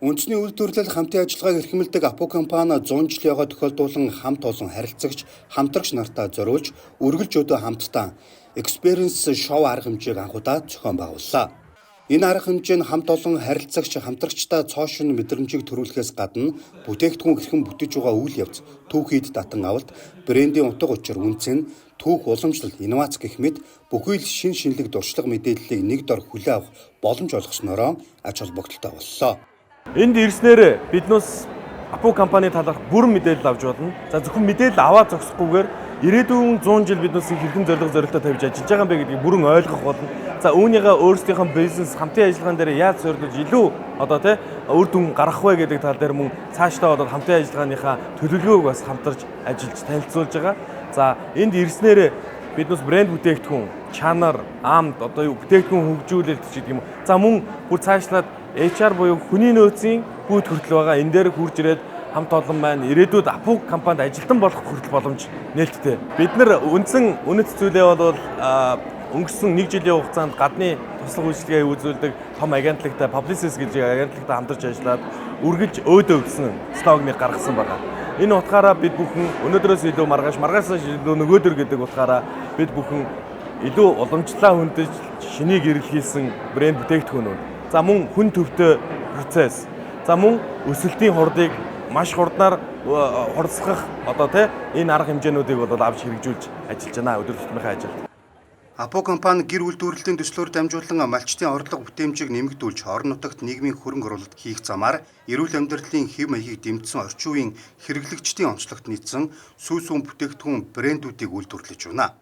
Үндэсний үйлдвэрлэл хамтын ажиллагааг эрхэмлдэг Апо компани 100 жилийн яваа тохиолдуулан хамт олон харилцагч, хамтрагч нартаа зориулж үргэлж өдөө хамтдаа Experience шоу арга хэмжээг анхудаа зохион байгууллаа. Энэ арга хэмжээ нь хамт олон харилцагч, хамтрагчдаа цоо шин мэдрэмжийг төрүүлэхээс гадна бүтээгдэхүүн хэрхэн бүтэж байгаа үйл явц, түүхийд татан авалт, брендийн утга учир, үнцэн, түүх уламжлал, инновац гэх мэт бүхий л шин шинэлэг дуршлаг мэдээллийг нэг дор хүлээн авах боломж олгоснороо ач холбогдолтой боллоо. Энд ирснээр биднээс Апо компани талаарх бүрэн мэдээлэл авч болно. За зөвхөн мэдээлэл аваад зогсохгүйгээр ирээдүйн 100 жил биднээс хэрхэн зорилготой тавьж ажиллаж байгаа юм бэ гэдгийг бүрэн ойлгох болно. За үүнийгээ өөрсдийнхөө бизнес хамтын ажиллагаан дээр яаж зориулж илүү үр дүн гаргах вэ гэдэг тал дээр мөн цаашлаа хамтын ажиллагааныхаа төлөвлөгөөг бас хамтарч ажиллаж танилцуулж байгаа. За энд ирснээр биднээс брэнд бүтээгдэхүүн, чанар, амд бүтээгдэхүүн хөгжүүлэлт гэдэг юм. За мөн бүр цаашлаад HR буюу хүний нөөцийн бүт хүртэл байгаа. Энэ дээр хурж ирээд хамт олон маань ирээдүйд Апо компанид ажилтан болох хүртэл боломж нээлттэй. Бид нар үндсэн үнэт зүйлээ бол өнгөрсөн 1 жилийн хугацаанд гадны туслах үйлчилгээ үзүүлдэг том агентлагтай Publicis гэж агентлагтай хамтарч ажиллаад үргэлж өөдөө өгсөн слоганыг гаргасан байна. Энэ утгаараа бид бүхэн өнөөдрөөс илүү маргаасаас илүү нөгөөдөр гэдэг утгаараа бид бүхэн илүү уламжлалаа хөндөж шинийг эрэлхийлсэн брэнд бүтээгдэхүүнүүд. За мөн хүн төвтэй процесс. За мөн өсөлтийн хурдыг маш хурднаар хурцсах энэ арга хэмжээнүүдийг бол авч хэрэгжүүлж ажиллаж байна өдөр тутмынхаа ажилд. Апо компани гэр үйлдвэрлэлийн төслөөр дамжуулан малчтын орлого бүтээмжийг нэмэгдүүлж орон нутагт нийгмийн хөрөнгө оруулалт хийх замаар эрүүл амьдралын хэв маягийг дэмжсэн орчин үеийн хэрэглэгчдийн онцлогт нийцсэн сүүсүүн бүтээгдэхүүн брэндүүдийг үйлдвэрлэж байна.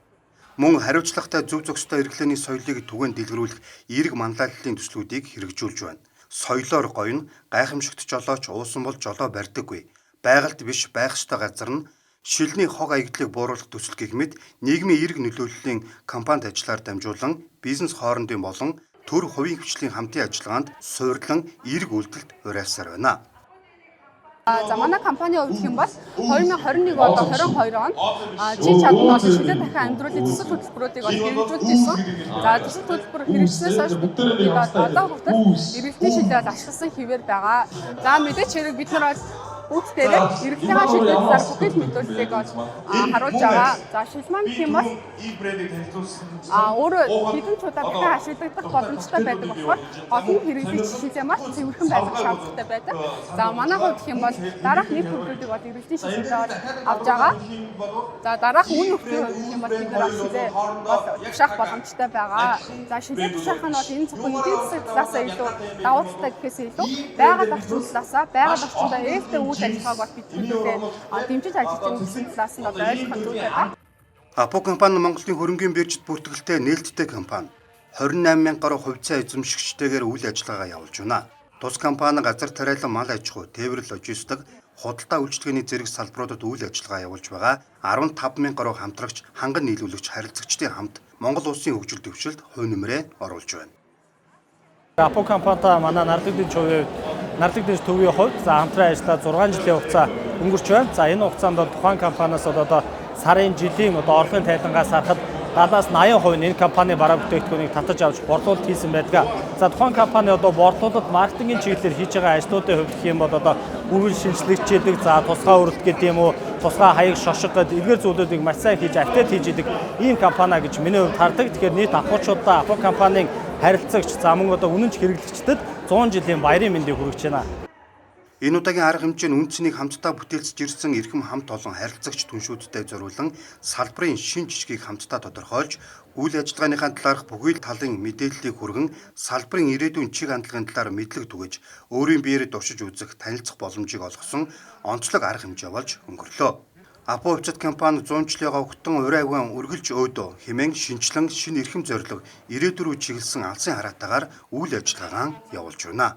Мөн хариуцлагатай зөв зөвхөстэй эрхлээний соёлыг түгээн дэлгэрүүлэх эерэг манлайллын төслүүдийг хэрэгжүүлж байна. Соёлоор гоё нь гайхамшигт жолооч уусан бол жолоо барьдаггүй. Байгальд биш байх ёстой газар нь шилний хог аягдлыг бууруулах төсөл гэх мэт нийгмийн эерэг нөлөөллийн компанид ажиллаар дамжуулан бизнес хоорондын болон төр хувийн хвшлийн хамтын ажиллагаанд суйрлан эерэг үйлдэлд уриалсаар байна. За манай компани хувьд юм бол 2021 одоо 22 онд чи чадна шилдэг дахин амьдруулын төсөл хөтөлбөрүүдийг хэрэгжүүлж ирсэн. За төсөл хөтөлбөр хэрэгжснээс хойш бид одоо хүртэл эргэлтийн шилээд ашигласан хэвээр байгаа. За мэдээч хэрэг бид нар бүгдээрээ эргэлтийн шилдэг талаар бүхэл мэдүүлэлийг харуулж байгаа. За шилман гэх юм бол өөрөө хэдэн чудаа дахин ашиглагдах боломжтой байдаг болохоор олон хэрэглэгч шилээ маш цэвэрхэн байх шаардлагатай байдаг. За манай хувьд гэх юм бол дараах нийт төлбөрүүдийг бол эргэлтийн шилжүүлээд авч байгаа. За дараах үн нөхцөлийн хувьд гэх юм бол бид нар шилээ тушаах боломжтой байгаа. За шилээ тушаах нь бол энэ зөвхөн эдийн засгийн талаас илүү давуу талтай гэхээс илүү байгаль орчин талаас байгаль орчиндөө ээлтэй үйл ажиллагааг бол бид хэлээ дэмжиж ажиллаж байгаа талаас нь ойлгох зүйтэй байна. Апо компани Монголын хөрөнгийн биржид бүртгэлтэй нээлттэй компани 28 мянга гаруй хувьцаа эзэмшигчтэйгээр үйл ажиллагаа явуулж байна. Тус компани газар тариалан мал аж ахуй, тээвэр логистик, худалдаа үйлчилгээний зэрэг салбаруудад үйл ажиллагаа явуулж байгаа 15 мянга гаруй хамтрагч, ханган нийлүүлэгч харилцагчдын хамт Монгол улсын хөгжил дэвшилд хувь нэмрээ оруулж байна. Апо компанитай манай нардагдэж төвийн хувьд хамтран ажиллаад 6 жилийн хугацаа өнгөрч байна. За энэ хугацаанд тухайн компаниас одоо сарын жилийн орлогын тайлангаас харахад 70-80% нь энэ компани бараа бүтээгдэхүүнийг татаж авч борлуулалт хийсэн байдаг. За тухайн компани борлуулалт маркетингийн чиглэлээр хийж байгаа ажлуудын хувьд гэх юм бол үргэлж шинжлэгчээдэг, за тусгай өрөлт гэдэг юм уу, тусгай хаяг шошго гэдэг эдгээр зүйлүүдийг маш сайн хийж апдейт хийж идэг ийм компани гэж миний хувьд хардаг. Тэгэхээр нийт апочуудаа Апо компанийн харилцагч, за мөн үнэнч хэрэглэгчдэд 100 жилийн баярын мэндийг хүргэж байна. Энэ удаагийн арга хэмжээ нь үнцнийг хамтдаа бүтээлцэж ирсэн эрхэм хамт олон харилцагч түншүүдтэй зориулан салбарын шин жижигийг хамтдаа тодорхойлж үйл ажиллагааныхаа талаарх бүхий л талын мэдээллийг хүргэн салбарын ирээдүйн чиг хандлагын талаар мэдлэг түгэж өөрийн биеэр дуршиж үзэх танилцах боломжийг олгосон онцлог арга хэмжээ болж өнгөрлөө. Апо хувьцат компани 100 жилийн огтон урай аван үргэлж өөдөө хэмээн шинчлэн шин эрхэм зорилго ирээдүрүү чиглэсэн алсын хараатаагаар үйл ажиллагаа явуулж байна.